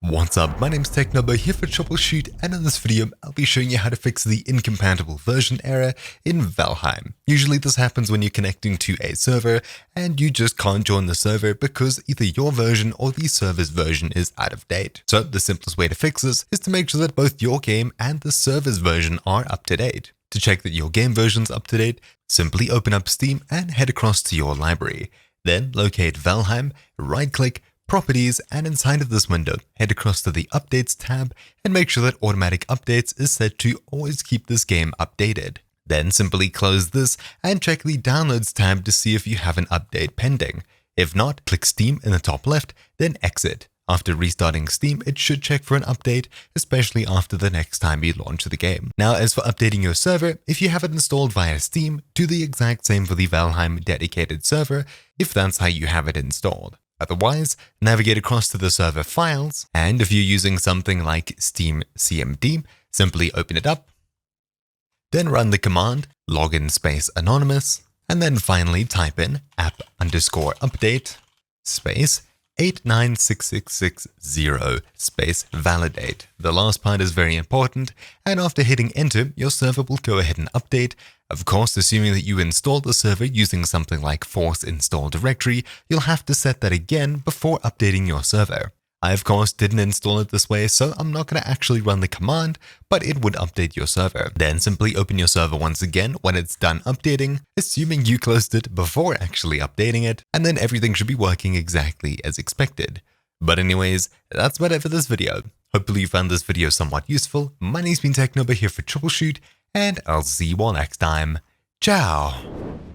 What's up, my name's Technobo here for Troubleshoot, and in this video I'll be showing you how to fix the incompatible version error in Valheim. Usually this happens when you're connecting to a server and you just can't join the server because either your version or the server's version is out of date. So the simplest way to fix this is to make sure that both your game and the server's version are up to date. To check that your game version's up to date, simply open up Steam and head across to your library. Then locate Valheim, right-click, Properties, and inside of this window, head across to the Updates tab and make sure that Automatic Updates is set to always keep this game updated. Then simply close this and check the Downloads tab to see if you have an update pending. If not, click Steam in the top left, then exit. After restarting Steam, it should check for an update, especially after the next time you launch the game. Now, as for updating your server, if you have it installed via Steam, do the exact same for the Valheim dedicated server, if that's how you have it installed. Otherwise, navigate across to the server files, and if you're using something like SteamCMD, simply open it up, then run the command login space anonymous, and then finally type in app_update space 896660 space validate. The last part is very important, and after hitting enter, your server will go ahead and update. Of course, assuming that you installed the server using something like force install directory, you'll have to set that again before updating your server. I of course didn't install it this way, so I'm not going to actually run the command, but it would update your server. Then simply open your server once again when it's done updating, assuming you closed it before actually updating it, and then everything should be working exactly as expected. But anyways, that's about it for this video. Hopefully you found this video somewhat useful. My name's been Technobo here for Troubleshoot, and I'll see you all next time. Ciao!